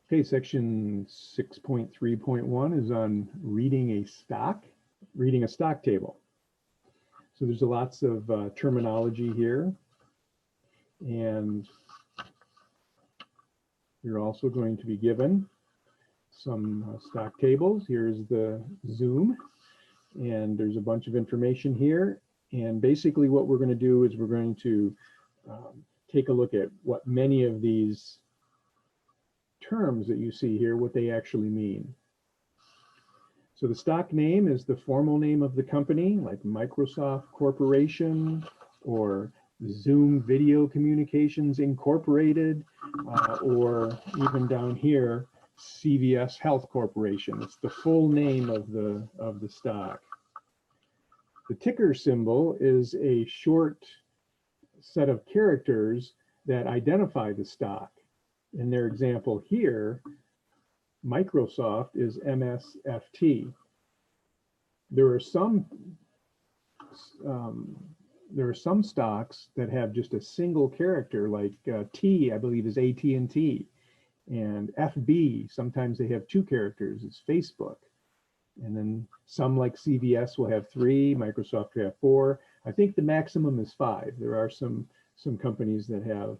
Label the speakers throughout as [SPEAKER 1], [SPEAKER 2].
[SPEAKER 1] Okay, section 6.3.1 is on reading a stock table. So there's lots of terminology here, and you're also going to be given some stock tables. Here's the Zoom, and there's a bunch of information here. And basically what we're going to do is we're going to take a look at what many of these terms that you see here, what they actually mean. So the stock name is the formal name of the company, like Microsoft Corporation or Zoom Video Communications Incorporated, or even down here, CVS Health Corporation. It's the full name of the stock. The ticker symbol is a short set of characters that identify the stock. In their example here, Microsoft is MSFT. There are some stocks that have just a single character, like T, I believe, is AT&T, and FB, sometimes they have two characters, it's Facebook. And then some, like CVS, will have 3, Microsoft will have 4. I think the maximum is 5. There are some companies that have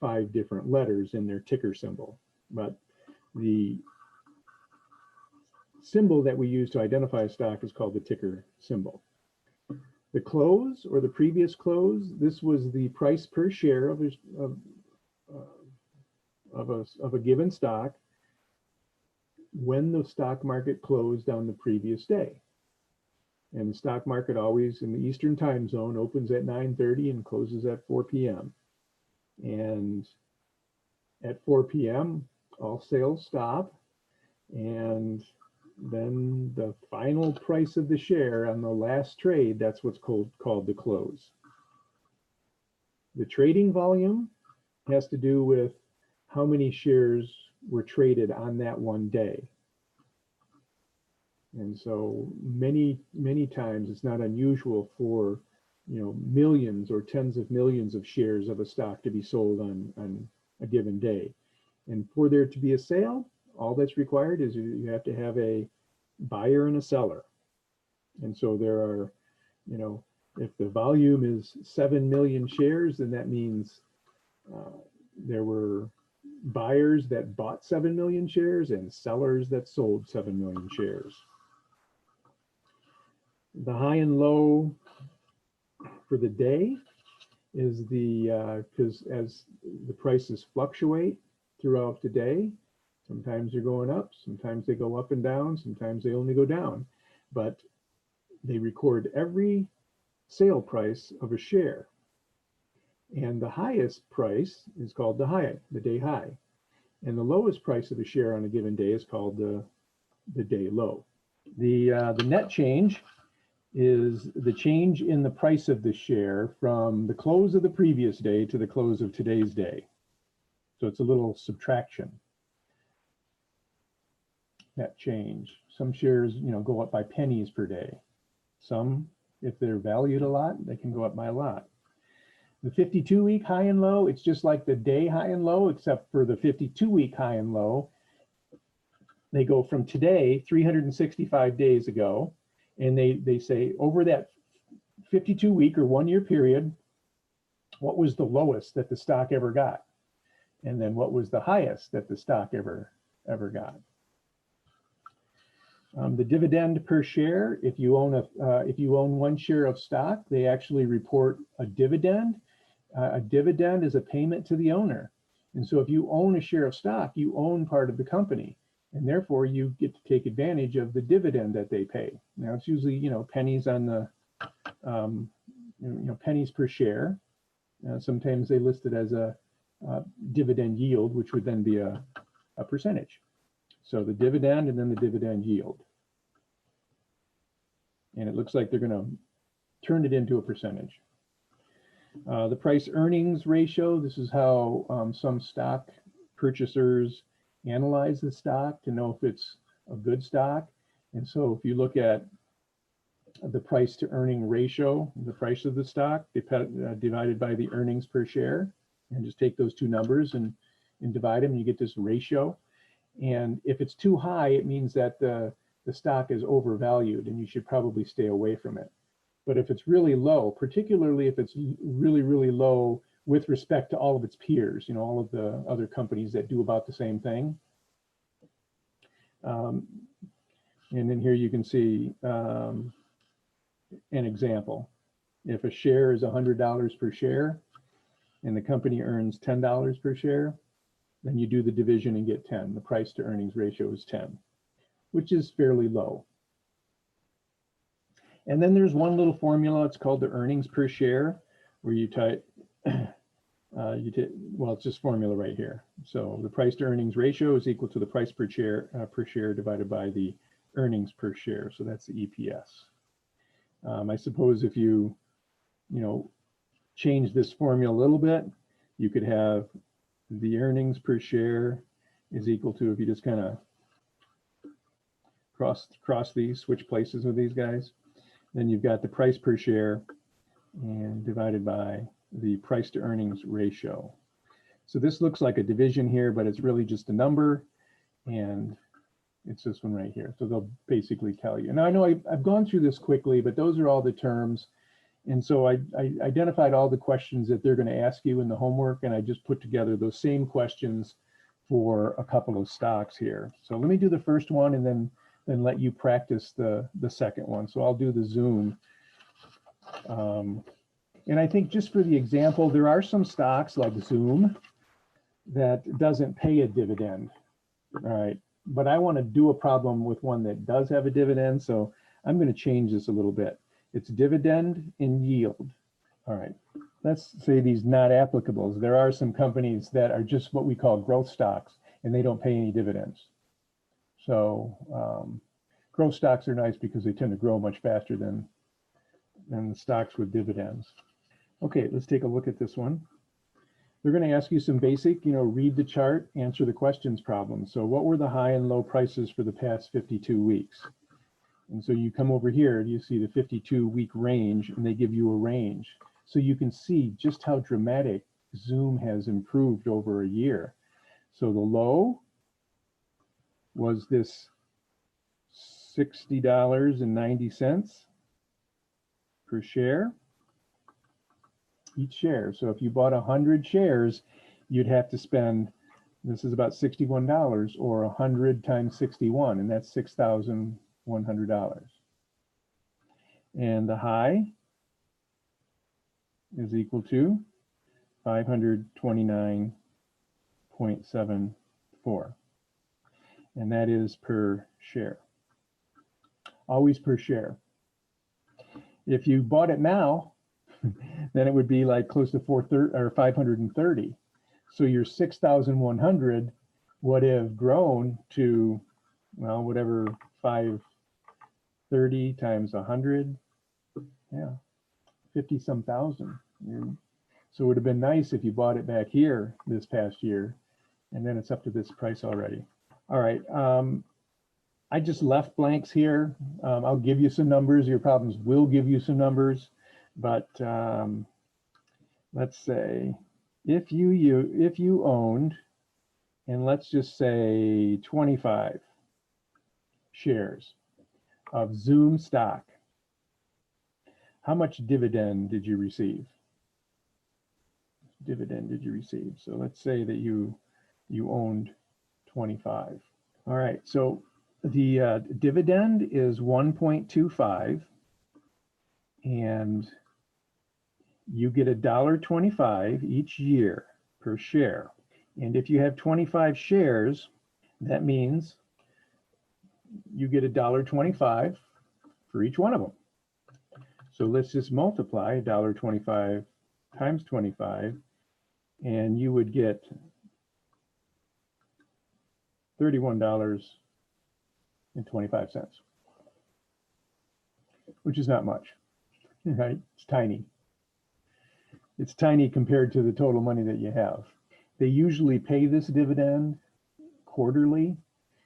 [SPEAKER 1] 5 different letters in their ticker symbol, but the symbol that we use to identify a stock is called the ticker symbol. The close, or the previous close, this was the price per share of a given stock when the stock market closed on the previous day. And the stock market always, in the Eastern time zone, opens at 9:30 and closes at 4 p.m. And at 4 p.m., all sales stop, and then the final price of the share on the last trade, that's what's called the close. The trading volume has to do with how many shares were traded on that one day. And so many times it's not unusual for millions or tens of millions of shares of a stock to be sold on a given day. And for there to be a sale, all that's required is you have to have a buyer and a seller. And so there are, if the volume is 7 million shares, then that means there were buyers that bought 7 million shares and sellers that sold 7 million shares. The high and low for the day is because as the prices fluctuate throughout the day, sometimes they're going up, sometimes they go up and down, sometimes they only go down, but they record every sale price of a share. And the highest price is called the day high. And the lowest price of a share on a given day is called the day low. The net change is the change in the price of the share from the close of the previous day to the close of today's day. So it's a little subtraction. Net change. Some shares, go up by pennies per day. Some, if they're valued a lot, they can go up by a lot. The 52-week high and low, it's just like the day high and low, except for the 52-week high and low. They go from today, 365 days ago, and they say over that 52-week or 1-year period, what was the lowest that the stock ever got? And then what was the highest that the stock ever got? The dividend per share, if you own 1 share of stock, they actually report a dividend. A dividend is a payment to the owner. And so if you own a share of stock, you own part of the company, and therefore you get to take advantage of the dividend that they pay. Now it's usually, pennies on the, pennies per share. Sometimes they list it as a dividend yield, which would then be a percentage. So the dividend and then the dividend yield. And it looks like they're going to turn it into a percentage. The price earnings ratio, this is how some stock purchasers analyze the stock to know if it's a good stock. And so if you look at the price to earning ratio, the price of the stock divided by the earnings per share, and just take those two numbers and and divide them, you get this ratio. And if it's too high, it means that the stock is overvalued and you should probably stay away from it. But if it's really low, particularly if it's really, really low with respect to all of its peers, you know, all of the other companies that do about the same thing. And then here you can see an example. If a share is $100 per share and the company earns $10 per share, then you do the division and get 10. The price to earnings ratio is 10, which is fairly low. And then there's one little formula, it's called the earnings per share, where you type, well, it's just formula right here. So the price to earnings ratio is equal to the price per share divided by the earnings per share. So that's the EPS. I suppose if you change this formula a little bit, you could have the earnings per share is equal to, if you just kind of cross these, switch places with these guys, then you've got the price per share and divided by the price to earnings ratio. So this looks like a division here, but it's really just a number, and it's this one right here. So they'll basically tell you. Now I know I've gone through this quickly, but those are all the terms. And so I identified all the questions that they're going to ask you in the homework, and I just put together those same questions for a couple of stocks here. So let me do the first one and then let you practice the second one. So I'll do the Zoom. And I think just for the example, there are some stocks like Zoom that doesn't pay a dividend, all right? But I want to do a problem with one that does have a dividend, so I'm going to change this a little bit. It's dividend and yield. All right, let's say these not applicables. There are some companies that are just what we call growth stocks, and they don't pay any dividends. So growth stocks are nice because they tend to grow much faster than the stocks with dividends. Okay, let's take a look at this one. They're going to ask you some basic, read the chart, answer the questions problems. So what were the high and low prices for the past 52 weeks? And so you come over here, you see the 52-week range, and they give you a range. So you can see just how dramatic Zoom has improved over a year. So the low was this $60.90 per share, each share. So if you bought 100 shares, you'd have to spend, this is about $61, or 100 times 61, and that's $6,100. And the high is equal to 529.74. And that is per share. Always per share. If you bought it now, then it would be like close to 530. So your 6,100 would have grown to, well, whatever, 530 times 100, yeah, 50 some thousand. So it would have been nice if you bought it back here this past year, and then it's up to this price already. All right, I just left blanks here. I'll give you some numbers. Your problems will give you some numbers, but let's say if you owned, and let's just say 25 shares of Zoom stock, how much dividend did you receive? Dividend did you receive? So let's say that you owned 25. All right, so the dividend is 1.25, and you get $1.25 each year per share. And if you have 25 shares, that means you get $1.25 for each one of them. So let's just multiply $1.25 times 25, and you would get $31.25, which is not much, right? It's tiny. It's tiny compared to the total money that you have. They usually pay this dividend quarterly,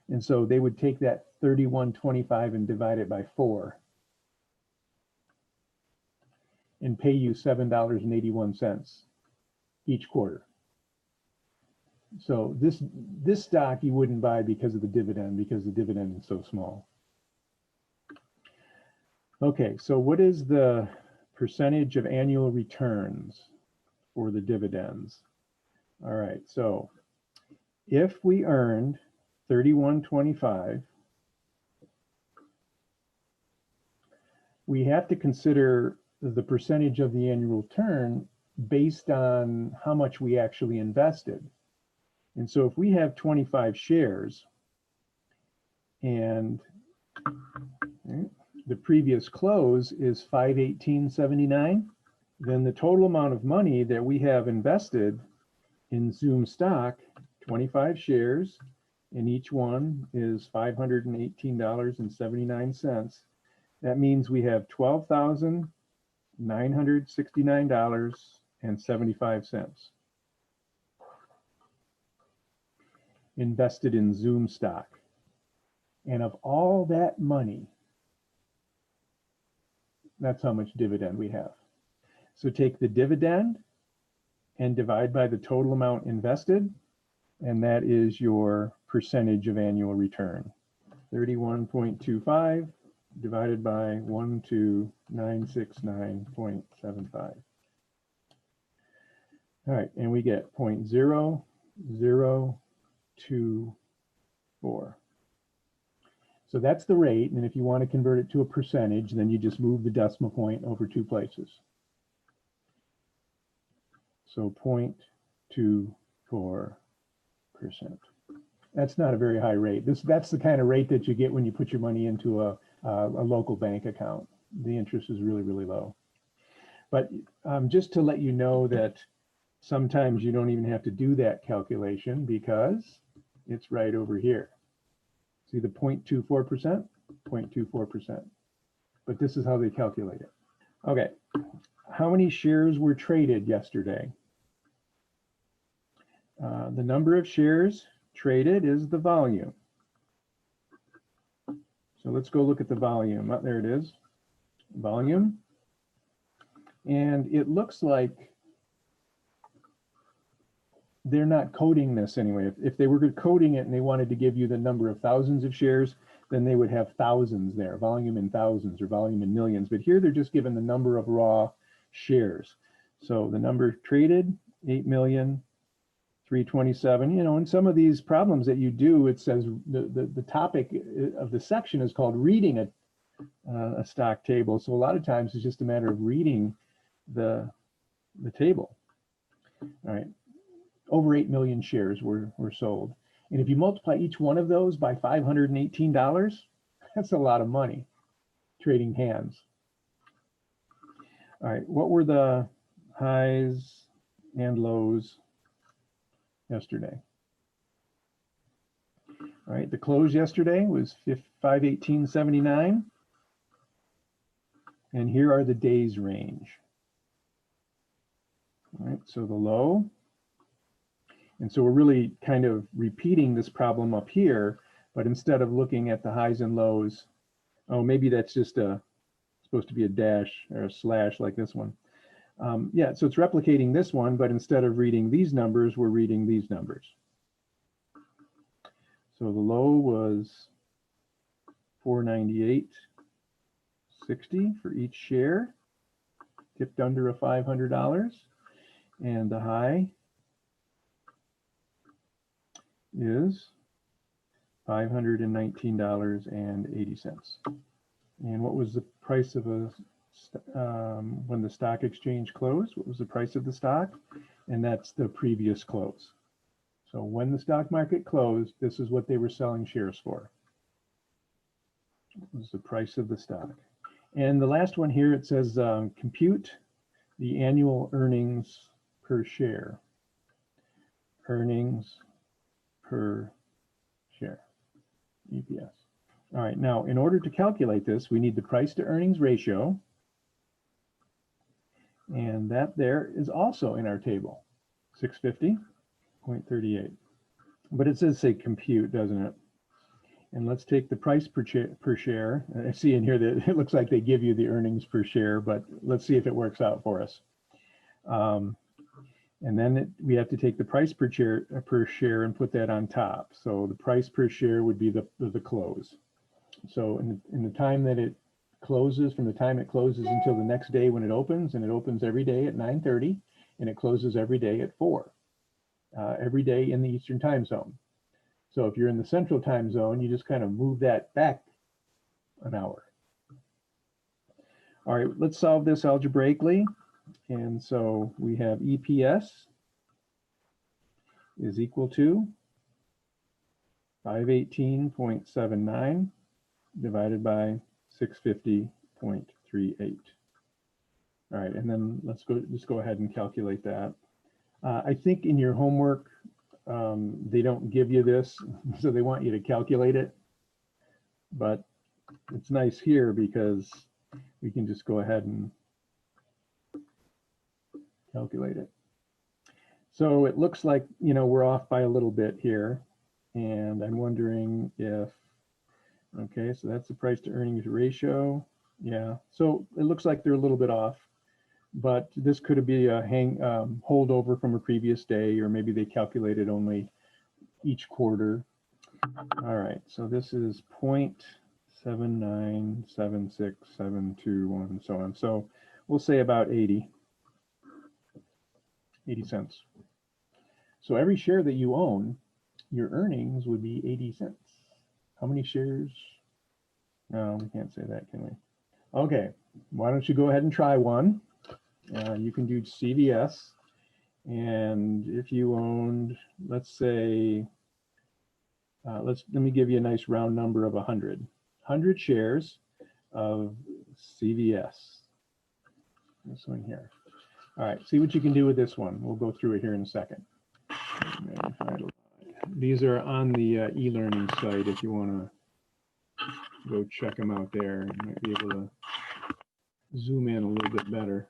[SPEAKER 1] and so they would take that $31.25 and divide it by 4 and pay you $7.81 each quarter. So this stock you wouldn't buy because of the dividend, because the dividend is so small. Okay, so what is the percentage of annual returns for the dividends? All right, so if we earned 31.25, we have to consider the percentage of the annual return based on how much we actually invested. And so if we have 25 shares and the previous close is 518.79, then the total amount of money that we have invested in Zoom stock, 25 shares, and each one is $518.79. That means we have $12,969.75 invested in Zoom stock. And of all that money, that's how much dividend we have. So take the dividend and divide by the total amount invested, and that is your percentage of annual return. 31.25 divided by 12969.75. All right, and we get 0.0024. So that's the rate, and if you want to convert it to a percentage, then you just move the decimal point over 2 places. So 0.24%. That's not a very high rate. That's the kind of rate that you get when you put your money into a local bank account. The interest is really, really low. But just to let you know that sometimes you don't even have to do that calculation because it's right over here. See the 0.24%? 0.24%. But this is how they calculate it. Okay, how many shares were traded yesterday? The number of shares traded is the volume. So let's go look at the volume. Oh, there it is, volume. And it looks like they're not coding this anyway. If they were coding it and they wanted to give you the number of thousands of shares, then they would have thousands there, volume in thousands or volume in millions. But here they're just given the number of raw shares. So the number traded, 8,327,000. You know, in some of these problems that you do, it says the topic of the section is called reading a stock table. So a lot of times it's just a matter of reading the table. All right, over 8 million shares were sold. And if you multiply each one of those by $518, that's a lot of money trading hands. All right, what were the highs and lows yesterday? All right, the close yesterday was 518.79. And here are the days range. All right, so the low. And so we're really kind of repeating this problem up here, but instead of looking at the highs and lows, oh, maybe that's just supposed to be a dash or a slash like this one. Yeah, so it's replicating this one, but instead of reading these numbers, we're reading these numbers. So the low was 498.60 for each share, tipped under a $500, and the high is $519.80. And what was the price of when the stock exchange closed? What was the price of the stock? And that's the previous close. So when the stock market closed, this is what they were selling shares for. What was the price of the stock? And the last one here, it says compute the annual earnings per share. Earnings per share, EPS. All right, now in order to calculate this, we need the price to earnings ratio. And that there is also in our table, 650.38. But it says say compute, doesn't it? And let's take the price per share. I see in here that it looks like they give you the earnings per share, but let's see if it works out for us. And then we have to take the price per share and put that on top. So the price per share would be the close. So in the time that it closes, from the time it closes until the next day when it opens, and it opens every day at 9:30, and it closes every day at 4, every day in the Eastern time zone. So if you're in the Central time zone, you just kind of move that back an hour. All right, let's solve this algebraically. And so we have EPS is equal to 518.79 divided by 650.38. All right, and then let's go ahead and calculate that. I think in your homework, they don't give you this, so they want you to calculate it. But it's nice here because we can just go ahead and calculate it. So it looks like, we're off by a little bit here. And I'm wondering if, okay, so that's the price to earnings ratio. Yeah, so it looks like they're a little bit off, but this could be a holdover from a previous day, or maybe they calculated only each quarter. All right, so this is 0.7976721 and so on. So we'll say about 80 cents. So every share that you own, your earnings would be 80 cents. How many shares? No, we can't say that, can we? Okay, why don't you go ahead and try one? You can do CVS. And if you owned, let's say, let me give you a nice round number of 100 shares of CVS. This one here. All right, see what you can do with this one. We'll go through it here in a second. These are on the e-learning site if you want to go check them out there. You might be able to zoom in a little bit better.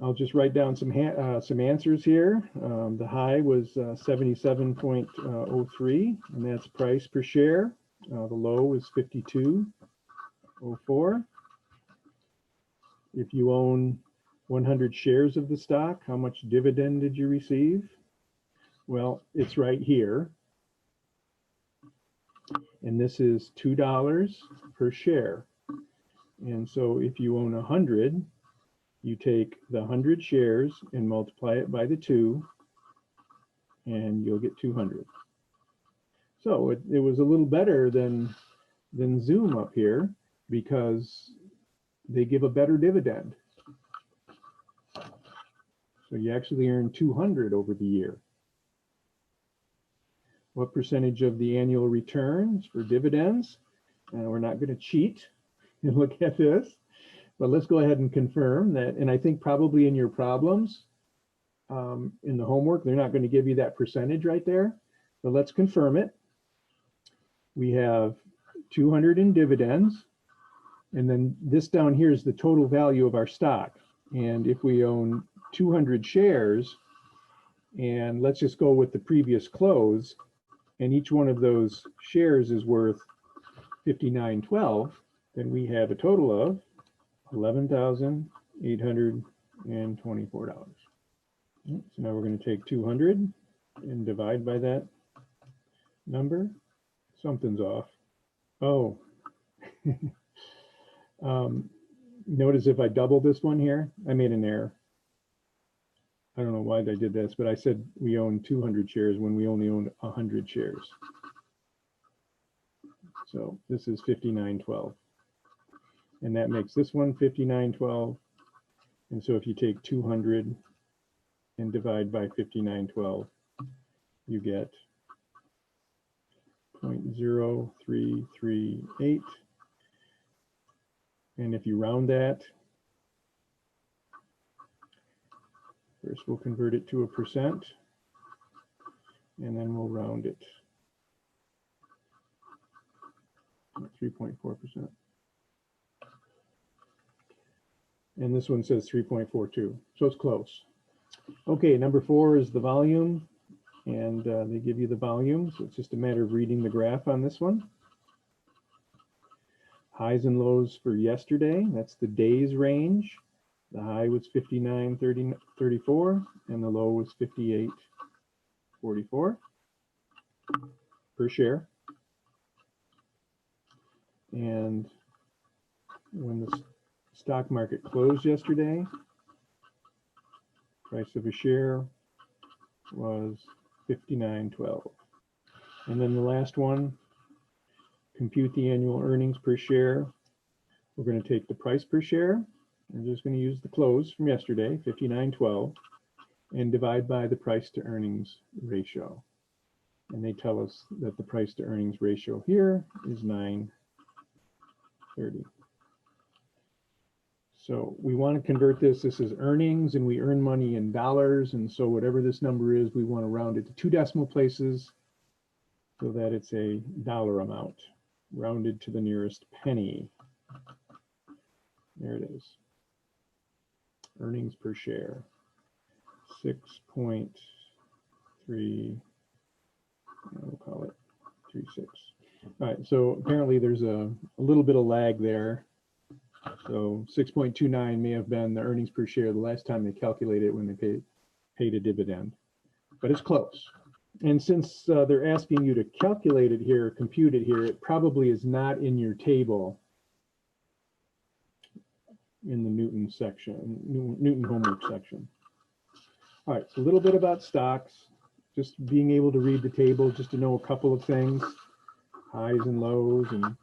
[SPEAKER 1] I'll just write down some answers here. The high was 77.03, and that's price per share. The low was 52.04. If you own 100 shares of the stock, how much dividend did you receive? Well, it's right here. And this is $2 per share. And so if you own 100, you take the 100 shares and multiply it by the 2, and you'll get 200. So it was a little better than Zoom up here because they give a better dividend. So you actually earn 200 over the year. What percentage of the annual returns for dividends? We're not going to cheat and look at this, but let's go ahead and confirm that. And I think probably in your problems, in the homework, they're not going to give you that percentage right there, but let's confirm it. We have 200 in dividends, and then this down here is the total value of our stock. And if we own 200 shares, and let's just go with the previous close, and each one of those shares is worth $59.12, then we have a total of $11,824. So now we're going to take 200 and divide by that number. Something's off. Oh, notice if I double this one here, I made an error. I don't know why I did this, but I said we own 200 shares when we only owned 100 shares. So this is 59.12. And that makes this one 59.12. And so if you take 200 and divide by 59.12, you get 0.0338. And if you round that, first we'll convert it to a percent, and then we'll round it 3.4%. And this one says 3.42, so it's close. Okay, number 4 is the volume, and they give you the volume, so it's just a matter of reading the graph on this one. Highs and lows for yesterday, that's the days range. The high was 59.34 and the low was 58.44 per share. And when the stock market closed yesterday, price of a share was 59.12. And then the last one, compute the annual earnings per share. We're going to take the price per share. We're just going to use the close from yesterday, 59.12, and divide by the price to earnings ratio. And they tell us that the price to earnings ratio here is 9.30. So we want to convert this. This is earnings, and we earn money in dollars. And so whatever this number is, we want to round it to 2 decimal places so that it's a dollar amount, rounded to the nearest penny. There it is. Earnings per share, 6.3, we'll call it 36. All right, so apparently there's a little bit of lag there. So 6.29 may have been the earnings per share the last time they calculated it when they paid a dividend, but it's close. And since they're asking you to calculate it here, compute it here, it probably is not in your table in the Newton section, Newton homework section. All right, so a little bit about stocks, just being able to read the table, just to know a couple of things, highs and lows, and